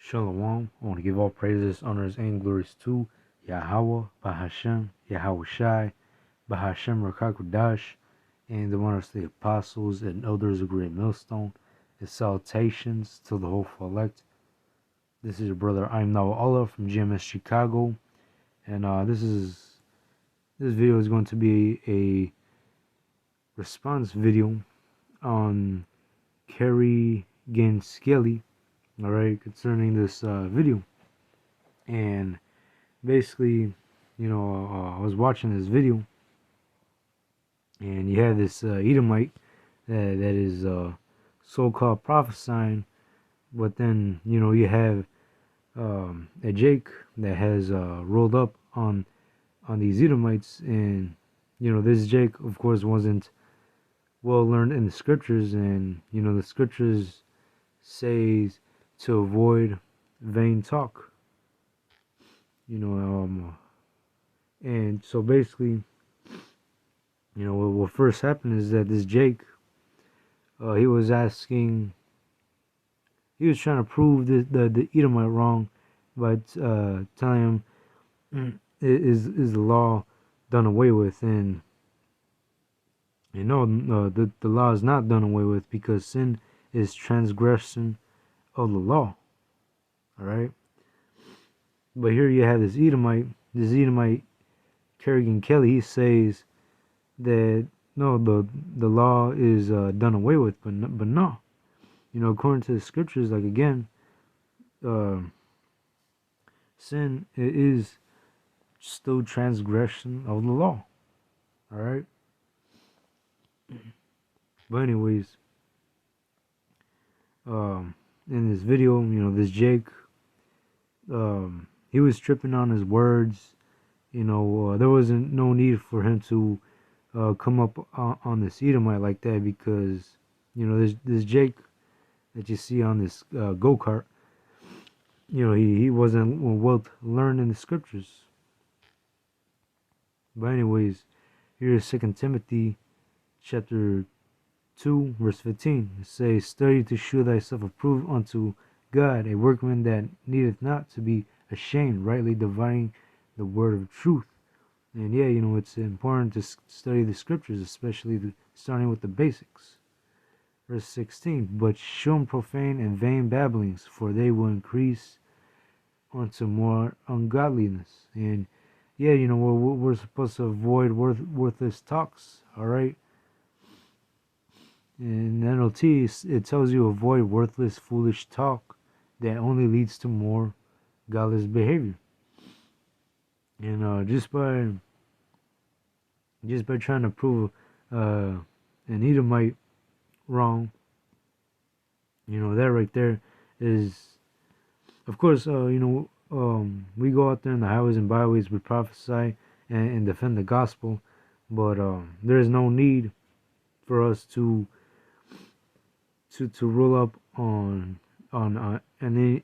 Shalom. I want to give all praises, honors, and glories to Yahweh, Bahashem, Yahweh Shai, Bahashem Rakakudash, and the one of the apostles and elders of Great Millstone. And salutations to the whole elect. This is your brother. I'm now Allah from GMS Chicago, and this video is going to be a response video on karrigan Skelly. All right, concerning this video. And basically, I was watching this video, and you have this Edomite that is so-called prophesying, but then you have a Jake that has rolled up on these Edomites, and this Jake, of course, wasn't well learned in the scriptures, and the scriptures says to avoid vain talk. And so basically, what first happened is that this Jake, he was trying to prove the Edomite wrong by telling him, is the law done away with? And the law is not done away with, because sin is transgression of the law. All right. But here you have this Edomite karrigan Kelly. He says that no, the law is done away with, but no, according to the scriptures, like again, sin is still transgression of the law. All right. But anyways, in this video, this Jake, he was tripping on his words. There wasn't no need for him to come up on this Edomite like that, because this Jake that you see on this go-kart, he wasn't well learned in the scriptures. But anyways, here's 2 Timothy chapter 2 verse 15. It says, "Study to show thyself approved unto God, a workman that needeth not to be ashamed, rightly dividing the word of truth." And yeah, it's important to study the scriptures, especially starting with the basics. Verse 16, "But shun profane and vain babblings, for they will increase unto more ungodliness." And yeah, we're supposed to avoid worthless talks. All right. In NLT, it tells you avoid worthless, foolish talk that only leads to more godless behavior. And just by trying to prove an Edomite wrong, that right there is, of course, we go out there in the highways and byways, we prophesy and defend the gospel, but there is no need for us to roll up on any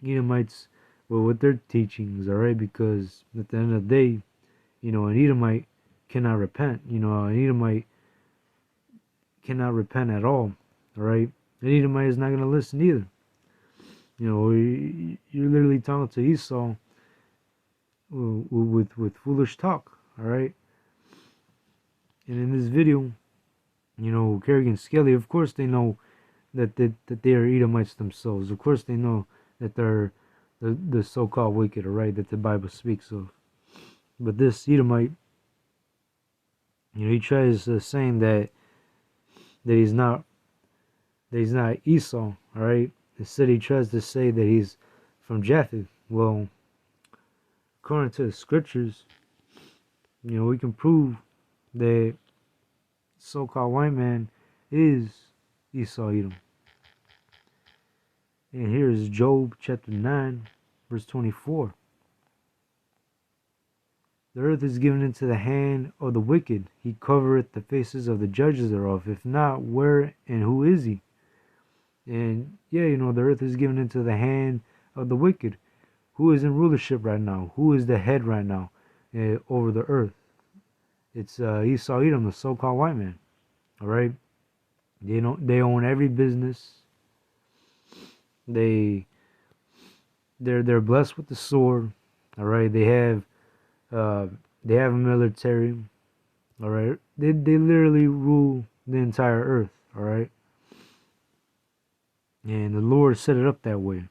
Edomites with their teachings. All right, because at the end of the day, an Edomite cannot repent. An Edomite cannot repent at all. All right, an Edomite is not going to listen either. You're literally talking to Esau with foolish talk. All right, and in this video, karrigan Skelly, of course they know that they are Edomites themselves. Of course they know that they're the so-called wicked, all right, that the Bible speaks of. But this Edomite, he tries saying that he's not Esau, all right. Instead, he tries to say that he's from Japheth. Well, according to the scriptures, we can prove that so-called white man is Esau Edom. And here is Job chapter 9 verse 24. "The earth is given into the hand of the wicked. He covereth the faces of the judges thereof. If not, where and who is he?" And yeah, the earth is given into the hand of the wicked. Who is in rulership right now? Who is the head right now over the earth? It's Esau Edom, the so-called white man. All right, they own every business. They they're blessed with the sword. All right, uh they have a military. All right, they literally rule the entire earth. All right, and the Lord set it up that way.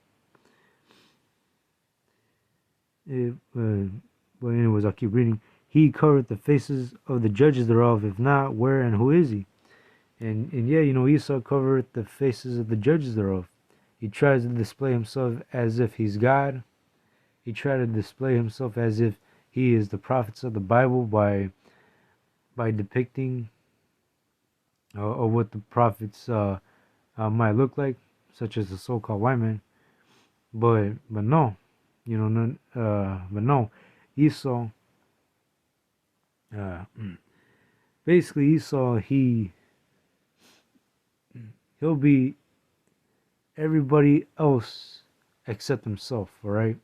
It, but anyways, I'll keep reading. He covered the faces of the judges thereof. If not, where and who is he? And yeah, Esau covered the faces of the judges thereof. He tries to display himself as if he's God. He tried to display himself as if he is the prophets of the Bible by depicting of what the prophets might look like, such as the so-called white man. But no, but no, Esau. Uh, Basically, Esau he'll be everybody else except himself. All right.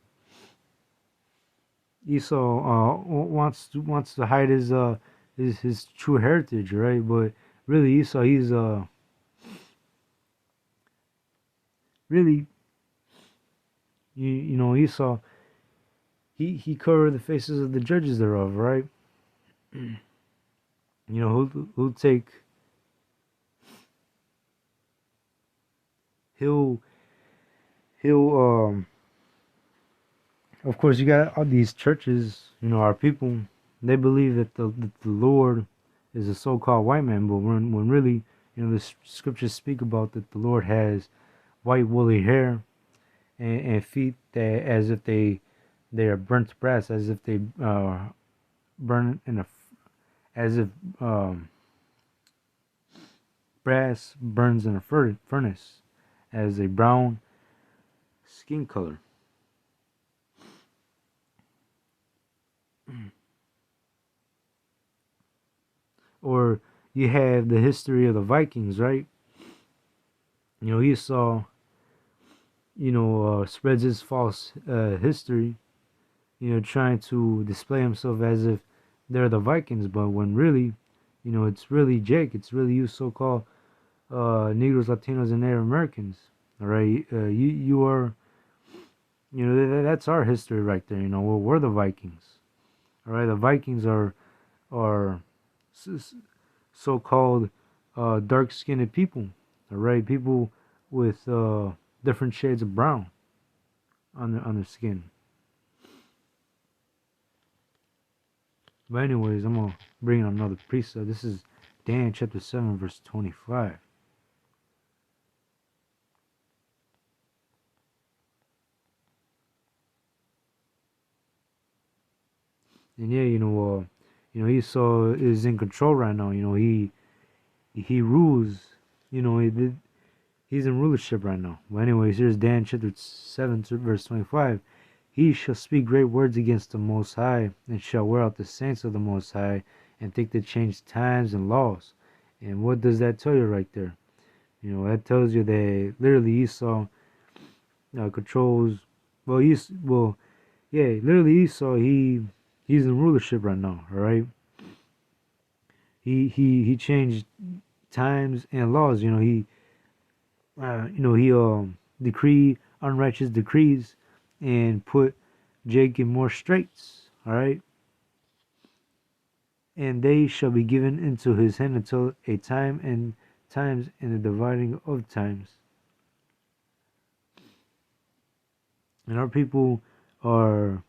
Esau wants to hide his true heritage, right? But really, Esau he's really Esau he covered the faces of the judges thereof, right? Who'll take he'll he'll of course you got all these churches, our people, they believe that the Lord is a so-called white man, but when really the scriptures speak about that the Lord has white woolly hair and feet that as if they are burnt brass, as if they burn in a as if brass burns in a furnace as a brown skin color. Or you have the history of the Vikings, right? Esau, spreads his false history, trying to display himself as if they're the Vikings, but when really, it's really Jake, it's really you so-called Negroes, Latinos, and Native Americans. All right, you are, that's our history right there. We're the Vikings. All right, the Vikings are so-called dark-skinned people. All right, people with different shades of brown on their skin. But anyways, I'm gonna bring in another precept. This is Dan chapter 7 verse 25. And yeah, Esau is in control right now. He rules. He's in rulership right now. But anyways, here's Dan chapter 7 verse 25. He shall speak great words against the Most High, and shall wear out the saints of the Most High, and think to change times and laws. And what does that tell you right there? That tells you that literally Esau controls. Yeah, literally Esau. He's in rulership right now. All right. He changed times and laws. He decree unrighteous decrees and put Jake in more straits. All right. And they shall be given into his hand until a time and times and the dividing of times. And our people are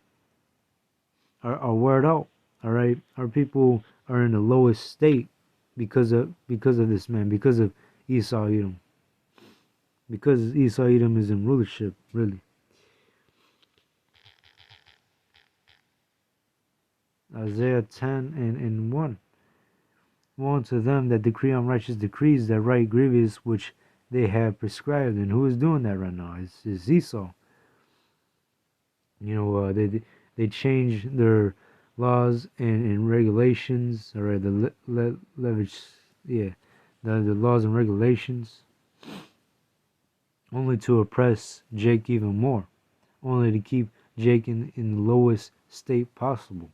wear out. All right, our people are in the lowest state because of this man, because of Esau Edom, because Esau Edom is in rulership. Really, Isaiah 10 and 1. Woe unto them that decree unrighteous decrees, that right grievous which they have prescribed. And who is doing that right now? It's Esau. They change their laws and regulations. All right, yeah, the laws and regulations, only to oppress Jake even more, only to keep Jake in the lowest state possible.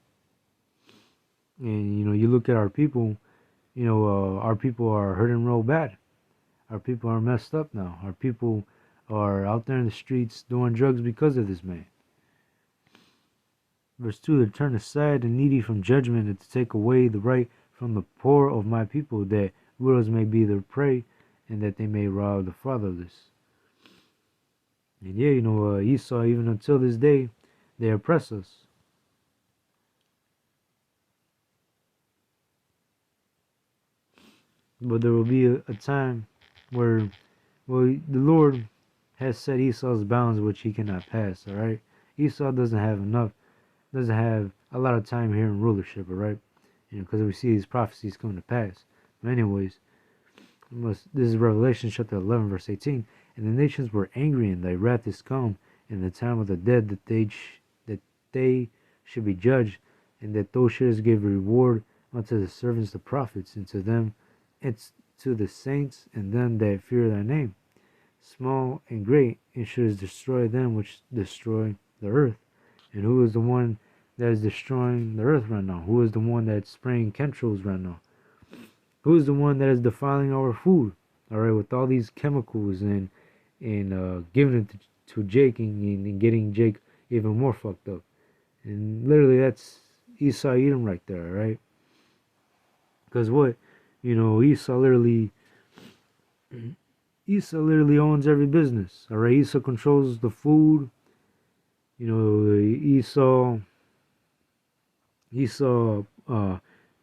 And you look at our people. Our people are hurting real bad. Our people are messed up now. Our people are out there in the streets doing drugs because of this man. Verse 2, to turn aside the needy from judgment and to take away the right from the poor of my people, that widows may be their prey and that they may rob the fatherless. And yeah, Esau, even until this day, they oppress us. But there will be a time where, well, the Lord has set Esau's bounds which he cannot pass, alright? Esau doesn't have a lot of time here in rulership, alright? Because we see these prophecies coming to pass. But anyways, this is Revelation chapter 11, verse 18. And the nations were angry, and thy wrath is come in the time of the dead, that they should be judged, and that thou shouldest give reward unto the servants the prophets, and to them, and to the saints, and them that fear thy name, small and great, and shouldest destroy them which destroy the earth. And who is the one that is destroying the earth right now? Who is the one that's spraying chemtrails right now? Who is the one that is defiling our food? Alright, with all these chemicals and giving it to Jake and getting Jake even more fucked up. And literally that's Esau Edom right there, right? Because what? Esau literally owns every business. Alright, Esau controls the food. Esau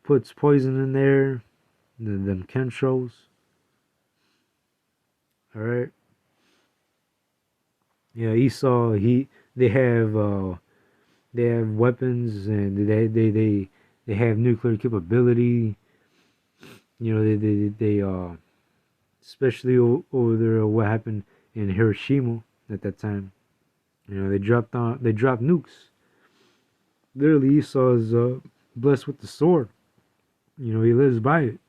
puts poison in there, them chemtrails. Alright. Yeah, Esau, they have weapons, and they have nuclear capability. They especially over there, what happened in Hiroshima at that time. They dropped nukes. Literally, Esau is blessed with the sword. He lives by it.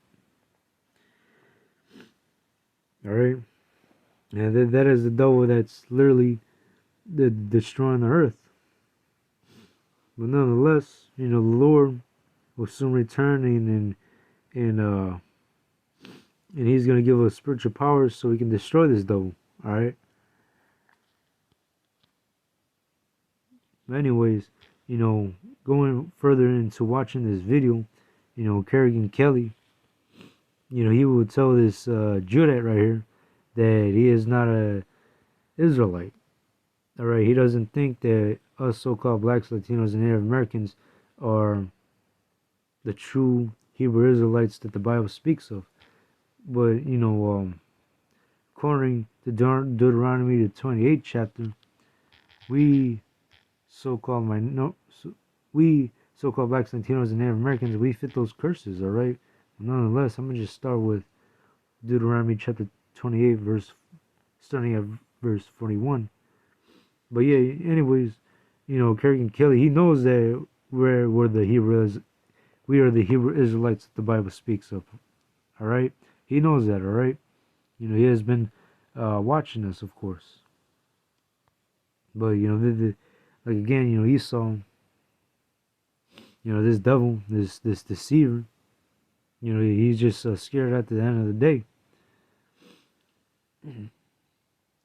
Alright? And that is the devil that's literally destroying the earth. But nonetheless, the Lord will soon return, and he's going to give us spiritual powers so we can destroy this devil. Alright? Anyways, going further into watching this video, Karrigan Kelly, he will tell this Judite right here that he is not a Israelite. Alright, he doesn't think that us so-called blacks, Latinos, and Native Americans are the true Hebrew Israelites that the Bible speaks of. But, according to Deuteronomy, the 28th chapter, we so-called blacks, Latinos, and Native Americans, we fit those curses, alright? Nonetheless, I'm going to just start with Deuteronomy chapter 28, starting at verse 41. But yeah, anyways, Karrigan Kelly, he knows that we're the Hebrews, we are the Hebrew Israelites that the Bible speaks of, alright? He knows that, alright? He has been watching us, of course. But, like again, Esau, this devil, this deceiver, he's just scared at the end of the day.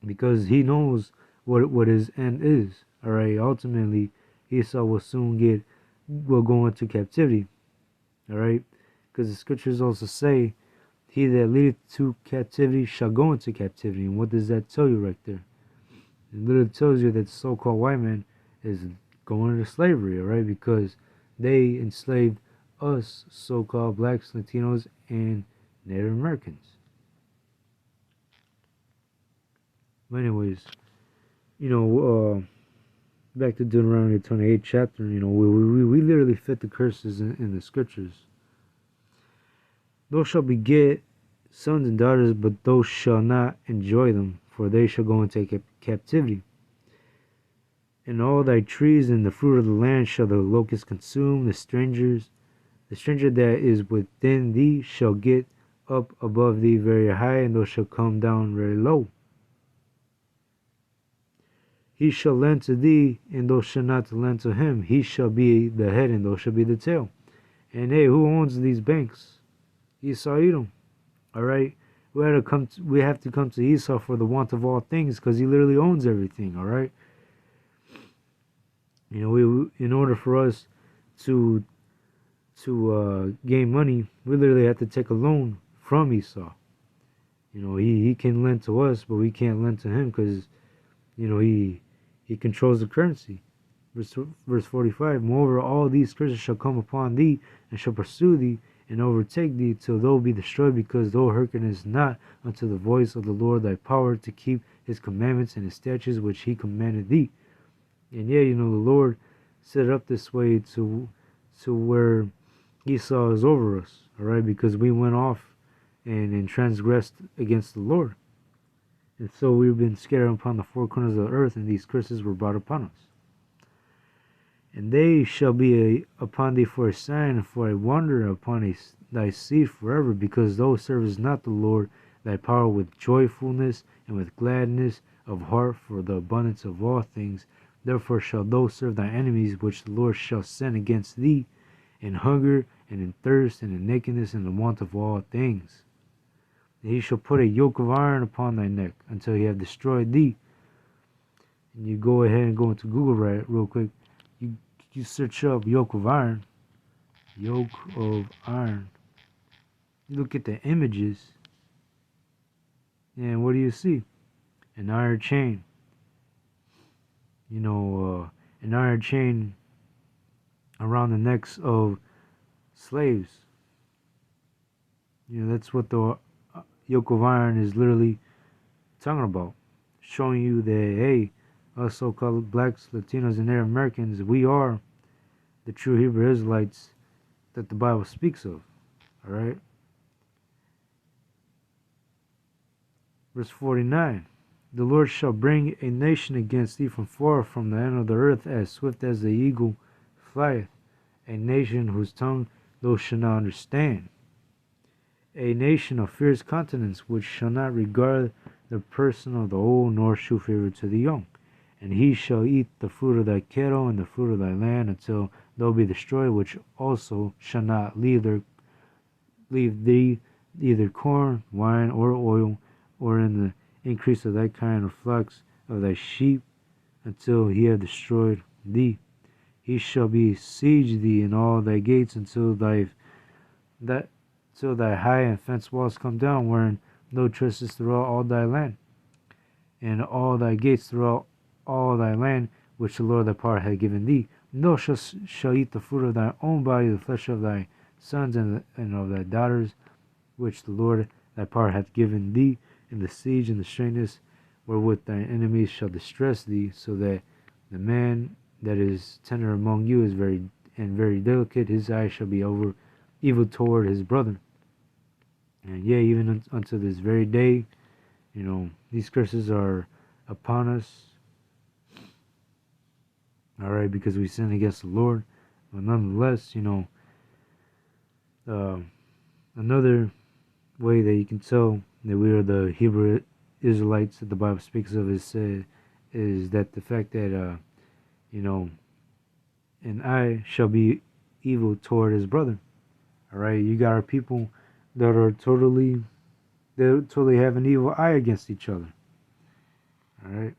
Because he knows what his end is. Alright, ultimately, Esau will go into captivity. Alright, because the scriptures also say, he that leadeth to captivity shall go into captivity. And what does that tell you right there? It literally tells you that the so-called white man is going into slavery, alright, because they enslaved us so-called blacks, Latinos, and Native Americans. But anyways, back to Deuteronomy 28th chapter, we literally fit the curses in the scriptures. Thou shalt beget sons and daughters, but thou shalt not enjoy them, for they shall go into captivity. And all thy trees and the fruit of the land shall the locust consume. The stranger that is within thee shall get up above thee very high, and thou shalt come down very low. He shall lend to thee, and thou shalt not lend to him. He shall be the head, and thou shalt be the tail. And hey, who owns these banks? Esau Edom. Alright? we have to come to Esau for the want of all things, because he literally owns everything. All right, in order for us to gain money, we literally have to take a loan from Esau. He can lend to us, but we can't lend to him, because he controls the currency. Verse 45, moreover, all these curses shall come upon thee, and shall pursue thee, and overtake thee, till thou be destroyed, because thou hearkenest not unto the voice of the Lord thy power, to keep his commandments and his statutes which he commanded thee. And yeah, the Lord set it up this way to where Esau is over us, all right, because we went off and transgressed against the Lord. And so we've been scattered upon the four corners of the earth, and these curses were brought upon us. And they shall be upon thee for a sign, and for a wonder upon thy seed forever, because thou servest not the Lord thy power with joyfulness and with gladness of heart for the abundance of all things. Therefore shalt thou serve thy enemies, which the Lord shall send against thee, in hunger, and in thirst, and in nakedness, and in want of all things. And he shall put a yoke of iron upon thy neck, until he have destroyed thee. And you go ahead and go into Google right real quick. You search up yoke of iron. Yoke of iron. You look at the images, and what do you see? An iron chain. An iron chain around the necks of slaves. That's what the yoke of iron is literally talking about. Showing you that, hey, us so-called blacks, Latinos, and Native Americans, we are the true Hebrew Israelites that the Bible speaks of. Alright? Verse 49. The Lord shall bring a nation against thee from far, from the end of the earth, as swift as the eagle flieth, a nation whose tongue thou shalt not understand, a nation of fierce countenance, which shall not regard the person of the old, nor shew favor to the young. And he shall eat the fruit of thy cattle and the fruit of thy land, until thou be destroyed, which also shall not leave thee either corn, wine, or oil, or in the increase of thy kind of flocks of thy sheep, until he have destroyed thee. He shall besiege thee in all thy gates, until thy high and fenced walls come down, wherein thou trustest throughout all thy land, and all thy gates throughout all thy land, which the Lord thy power hath given thee. And thou shalt eat the fruit of thy own body, the flesh of thy sons and of thy daughters, which the Lord thy power hath given thee, in the siege and the straitness wherewith thine enemies shall distress thee, so that the man that is tender among you is very delicate, his eye shall be over evil toward his brother. And yeah, even unto this very day, these curses are upon us. Alright, because we sin against the Lord. But nonetheless, another way that you can tell that we are the Hebrew Israelites that the Bible speaks of is that the fact that an eye shall be evil toward his brother. Alright, you got our people that totally have an evil eye against each other. Alright.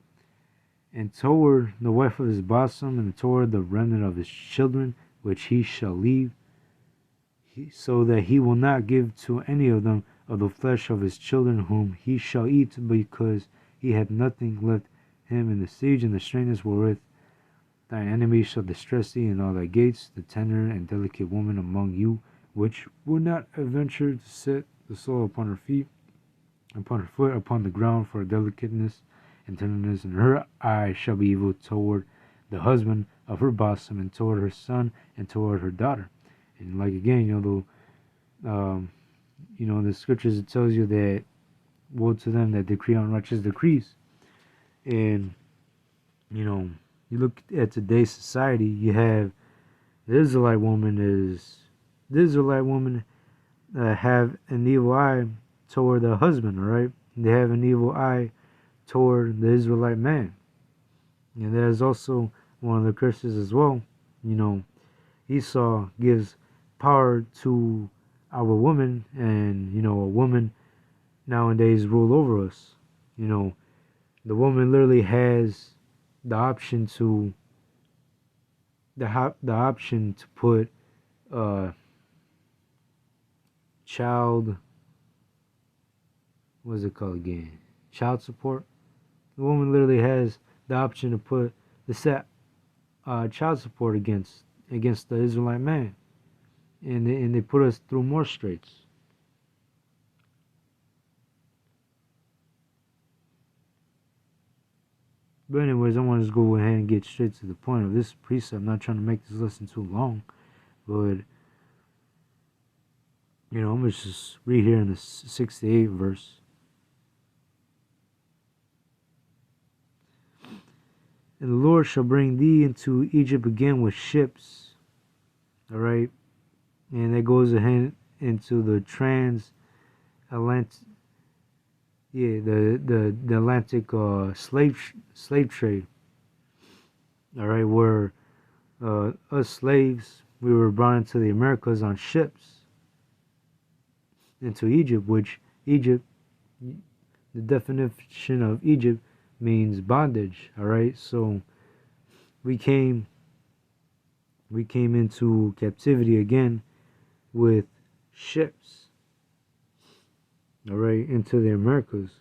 And toward the wife of his bosom, and toward the remnant of his children, which he shall leave, so that he will not give to any of them of the flesh of his children, whom he shall eat, because he hath nothing left him in the siege and the straitness wherewith thine enemies shall distress thee in all thy gates, the tender and delicate woman among you, which will not adventure to set the soul upon her foot upon the ground for delicateness and tenderness, and her eye shall be evil toward the husband of her bosom, and toward her son, and toward her daughter. And like again, the scriptures, it tells you that woe to them that decree unrighteous decrees. And you look at today's society, you have the Israelite woman have an evil eye toward the husband, all right? They have an evil eye toward the Israelite man. And that is also one of the curses as well. Esau gives power to our woman, and a woman nowadays rule over us. You know, the woman literally has the option to the option to put uh child, what's it called again? Child support. The woman literally has the option to put the set child support against the Israelite man, and they put us through more straits. But anyways, I want to just go ahead and get straight to the point of this precept. I'm not trying to make this lesson too long, but I'm gonna just read here in the 68th verse. And the Lord shall bring thee into Egypt again with ships. All right, and that goes ahead into the transatlantic, the Atlantic slave trade. All right, where us slaves, we were brought into the Americas on ships into Egypt, which Egypt, the definition of Egypt means bondage. All right, so we came into captivity again with ships. All right, into the Americas.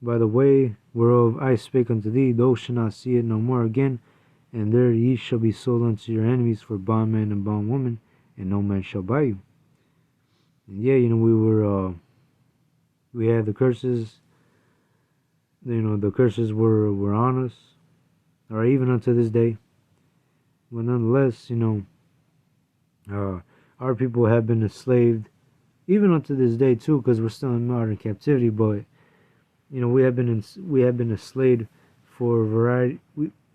By the way whereof I spake unto thee, thou shalt not see it no more again, and there ye shall be sold unto your enemies for bondman and bondwoman, and no man shall buy you. And yeah, we had the curses. The curses were on us, or even unto this day. But nonetheless, our people have been enslaved, even unto this day too, because we're still in modern captivity. But we have been enslaved for a variety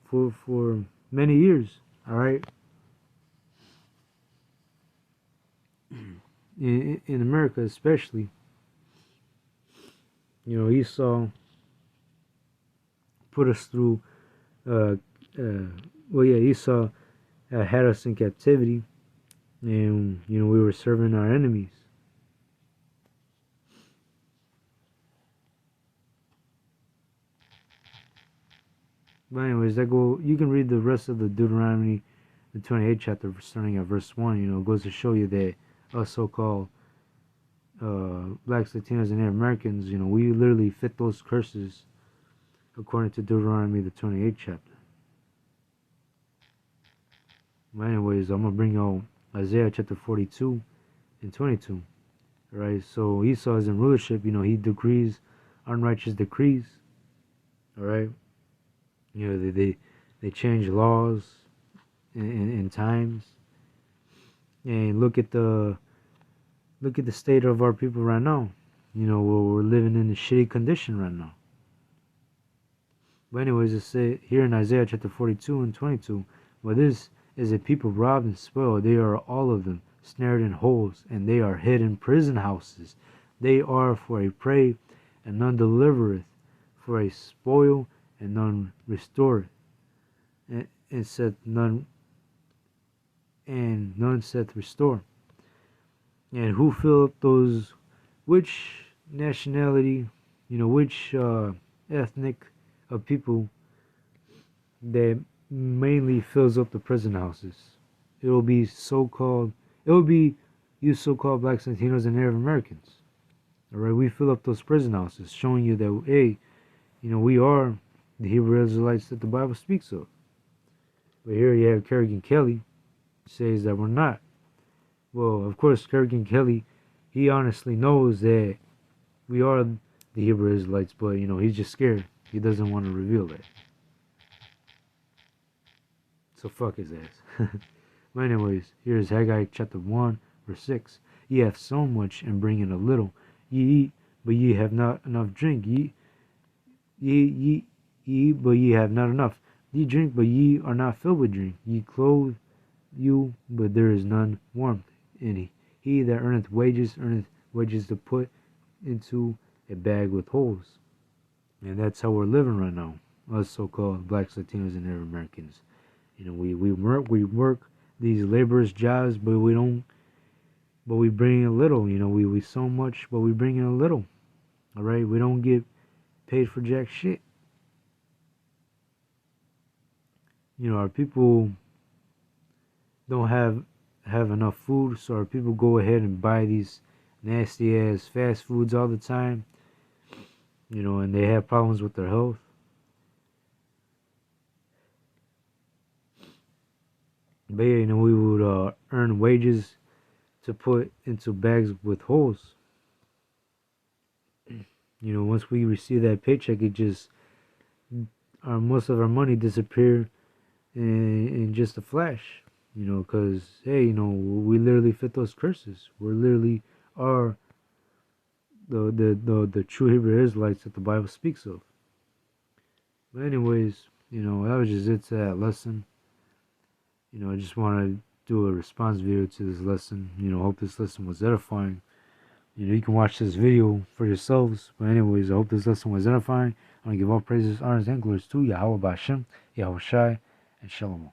for many years. All right, in America especially. Esau put us through. Esau had us in captivity, and we were serving our enemies. But anyways, you can read the rest of the Deuteronomy, the 28th chapter, starting at verse 1. It goes to show you that us so-called blacks, Latinos, and Native Americans, we literally fit those curses according to Deuteronomy, the 28th chapter. But anyways, I'm going to bring out Isaiah chapter 42 and 22. Alright, so Esau is in rulership, he decrees unrighteous decrees. Alright, they change laws in times. And look at the state of our people right now. We're living in a shitty condition right now. But anyways, it says here in Isaiah chapter 42 and 22, but this is a people robbed and spoiled. They are all of them snared in holes, and they are hid in prison houses. They are for a prey, and none delivereth, for a spoil, and none restoreth. And saith none, and none saith restore. And who fill up those? Which nationality? Which ethnic of people that mainly fills up the prison houses? It will be you so-called blacks, Latinos, and Native Americans. Alright, we fill up those prison houses, showing you that, hey, we are the Hebrew Israelites that the Bible speaks of. But here you have Karrigan Kelly says that we're not. Well, of course, Karrigan Kelly, he honestly knows that we are the Hebrew Israelites, but he's just scared. He doesn't want to reveal that. So fuck his ass. But anyways, here's Haggai chapter 1, verse 6. Ye have sown much and bring in a little. Ye eat, but ye have not enough drink. Ye eat, but ye have not enough. Ye drink, but ye are not filled with drink. Ye clothe you, but there is none warmth in it. He that earneth wages to put into a bag with holes. And that's how we're living right now, us so-called blacks, Latinos, and Native Americans. We work these laborious jobs, but we but we bring in a little. You know, we so much, but we bring in a little. All right, we don't get paid for jack shit. You know, our people don't have enough food, so our people go ahead and buy these nasty ass fast foods all the time. You know, and they have problems with their health. But yeah, you know, we would earn wages to put into bags with holes. You know, once we receive that paycheck, it just most of our money disappear in just a flash. You know, because hey, you know, we literally fit those curses. We're literally are the true Hebrew Israelites that the Bible speaks of. But anyways, you know, that was just it to that lesson. You know, I just want to do a response video to this lesson. You know, hope this lesson was edifying. You know, you can watch this video for yourselves. But anyways, I hope this lesson was edifying. I want to give all praises, honors, and glories to Yahweh Bashem, Yahweh Shai, and Shalom.